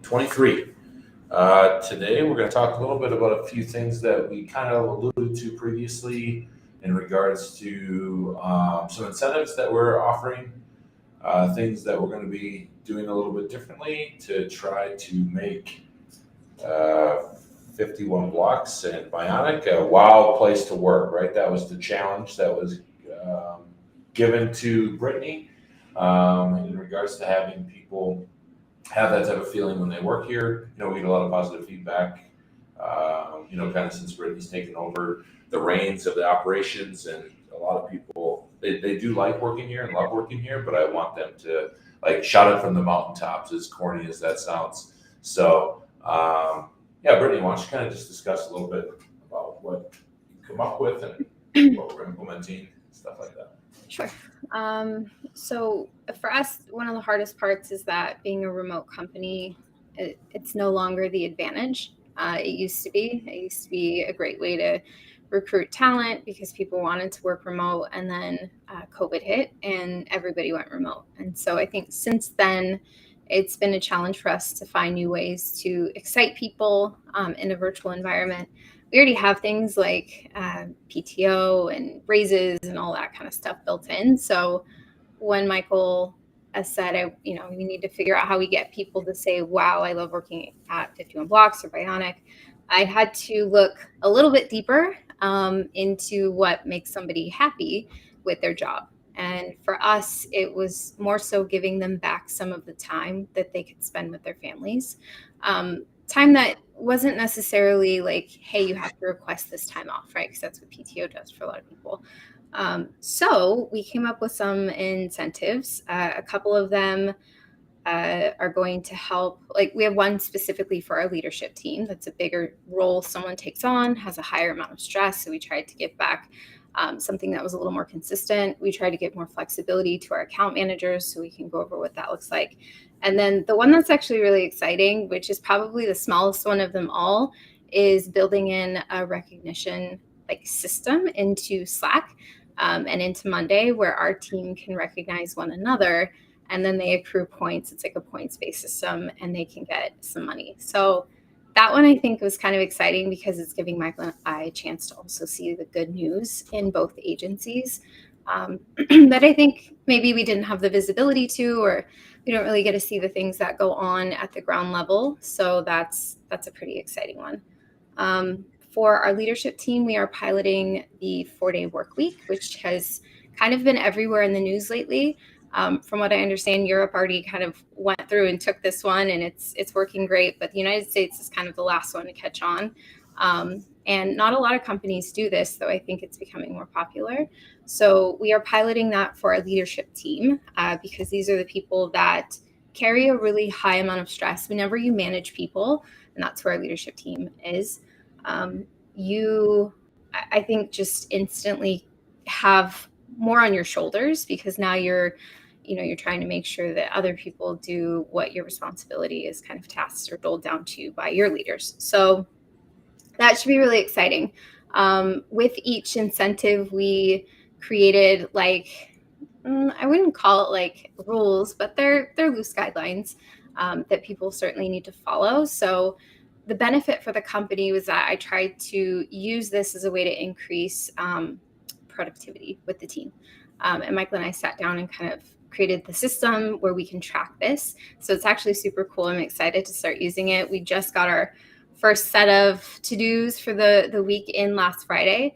23. Today, we're going to talk a little bit about a few things that we kind of alluded to previously in regards to some incentives that we're offering, things that we're going to be doing a little bit differently to try to make uh, 51 blocks and Bionic a wow place to work, right? That was the challenge that was um, given to Brittany in regards to having people have that type of feeling when they work here. We get a lot of positive feedback, kind of since Brittany's taken over the reins of the operations, and a lot of people, they do like working here and love working here, but I want them to like shout it from the mountaintops, as corny as that sounds. So, yeah, Brittany, why don't you kind of just discuss a little bit about what you come up with and what we're implementing, stuff like that. Sure. So for us, one of the hardest parts is that being a remote company, it's no longer the advantage. It used to be. It used to be a great way to recruit talent because people wanted to work remote, and then COVID hit and everybody went remote. And so I think since then, it's been a challenge for us to find new ways to excite people in a virtual environment. We already have things like PTO and raises and all that kind of stuff built in. So when Michael has said, we need to figure out how we get people to say, wow, I love working at 51 Blocks or Bionic, I had to look a little bit deeper into what makes somebody happy with their job. And for us, it was more so giving them back some of the time that they could spend with their families. Time that wasn't necessarily like, hey, you have to request this time off, right? Because that's what PTO does for a lot of people. So we came up with some incentives. A couple of them are going to help. Like we have one specifically for our leadership team. That's a bigger role someone takes on, has a higher amount of stress. So we tried to give back something that was a little more consistent. We try to give more flexibility to our account managers so we can go over what that looks like. And then the one that's actually really exciting, which is probably the smallest one of them all, is building in a recognition system into Slack and into Monday, where our team can recognize one another, and then they accrue points. It's like a points-based system, and they can get some money. So that one I think was kind of exciting because it's giving Michael and I a chance to also see the good news in both agencies that I think maybe we didn't have the visibility to, or we don't really get to see the things that go on at the ground level. So that's a pretty exciting one. For our leadership team, we are piloting the 4-day work week, which has kind of been everywhere in the news lately. From what I understand, Europe already kind of went through and took this one, and it's working great. But the United States is kind of the last one to catch on. And not a lot of companies do this, though I think it's becoming more popular. So we are piloting that for our leadership team because these are the people that carry a really high amount of stress. Whenever you manage people, and that's where our leadership team is, I think, just instantly have more on your shoulders because now you're trying to make sure that other people do what your responsibility is kind of tasked or doled down to you by your leaders. So that should be really exciting. With each incentive, we created I wouldn't call it rules, but they're loose guidelines that people certainly need to follow. So the benefit for the company was that I tried to use this as a way to increase productivity with the team. And Michael and I sat down and kind of created the system where we can track this. So it's actually super cool. I'm excited to start using it. We just got our first set of to-dos for the week in last Friday.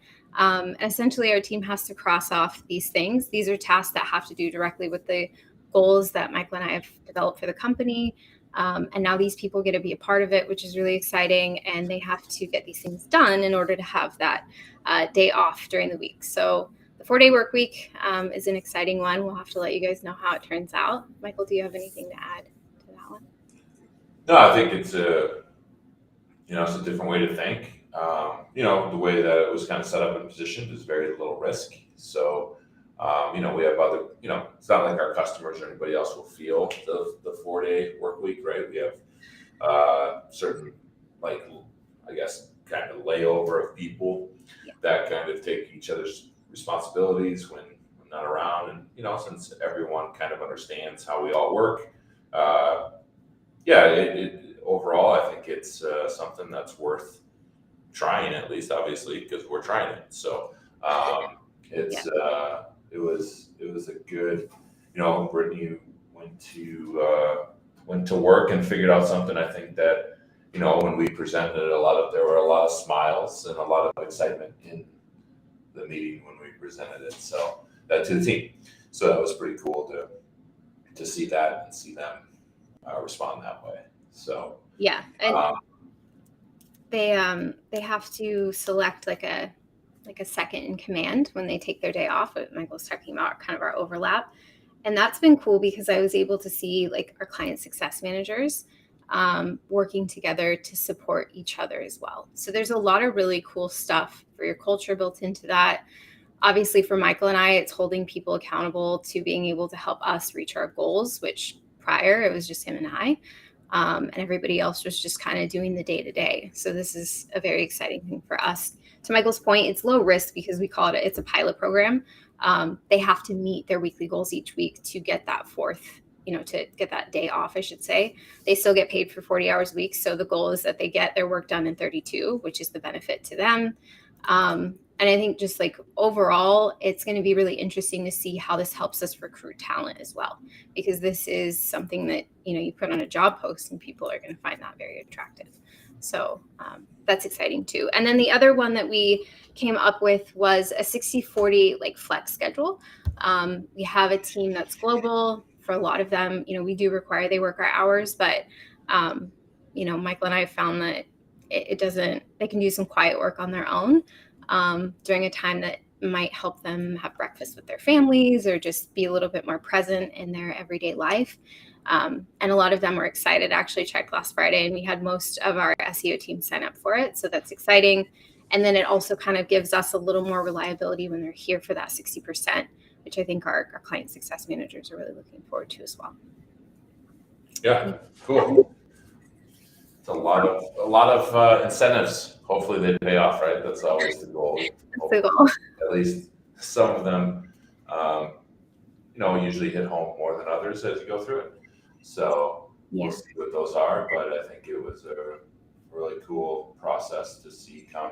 Essentially, our team has to cross off these things. These are tasks that have to do directly with the goals that Michael and I have developed for the company. And now these people get to be a part of it, which is really exciting. And they have to get these things done in order to have that day off during the week. So the 4-day work week is an exciting one. We'll have to let you guys know how it turns out. Michael, do you have anything to add to that one? No, I think it's it's a different way to think. The way that it was kind of set up and positioned is very little risk. So, we have other, it's not like our customers or anybody else will feel the 4-day work week, right? We have certain, I guess, kind of layover of people that kind of take each other's responsibilities when not around. And, since everyone kind of understands how we all work, overall, I think it's something that's worth trying, at least, obviously, because we're trying it. So it's it was a good, Brittany went to work and figured out something. I think that when we presented it, there were a lot of smiles and a lot of excitement in the meeting when we presented it. So that to the team. So that was pretty cool to see that and see them respond that way. So yeah, and they have to select like a second in command when they take their day off. What Michael's talking about, kind of our overlap. And that's been cool because I was able to see like our client success managers working together to support each other as well. So there's a lot of really cool stuff for your culture built into that. Obviously, for Michael and I, it's holding people accountable to being able to help us reach our goals, which prior it was just him and I. And everybody else was just kind of doing the day-to-day. So this is a very exciting thing for us. To Michael's point, it's low risk because we call it's a pilot program. They have to meet their weekly goals each week to get that to get that day off, I should say. They still get paid for 40 hours a week. So the goal is that they get their work done in 32, which is the benefit to them. And I think just like overall, it's going to be really interesting to see how this helps us recruit talent as well, because this is something that, you put on a job post and people are going to find that very attractive. So that's exciting too. And then the other one that we came up with was a 60-40 like flex schedule. We have a team that's global. For a lot of them, we do require they work our hours, but Michael and I have found that they can do some quiet work on their own during a time that might help them have breakfast with their families or just be a little bit more present in their everyday life. And a lot of them were excited. I actually checked last Friday and we had most of our SEO team sign up for it. So that's exciting. And then it also kind of gives us a little more reliability when they're here for that 60%, which I think our client success managers are really looking forward to as well. Yeah, cool. It's a lot of incentives. Hopefully they pay off, right? That's always the goal. That's the goal. At least some of them, usually hit home more than others as you go through it. So we'll see what those are. But I think it was a really cool process to see come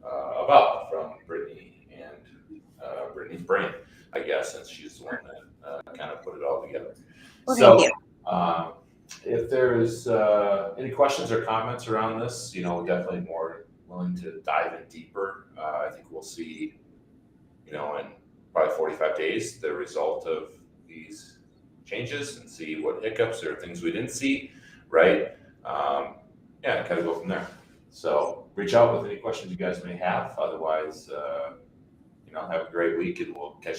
about from Brittany and Brittany's brain, I guess, since she's the one that kind of put it all together. Well, so if there's any questions or comments around this, definitely more willing to dive in deeper. I think we'll see, in probably 45 days, the result of these changes and see what hiccups or things we didn't see, right? And kind of go from there. So reach out with any questions you guys may have. Otherwise, have a great week and we'll catch you next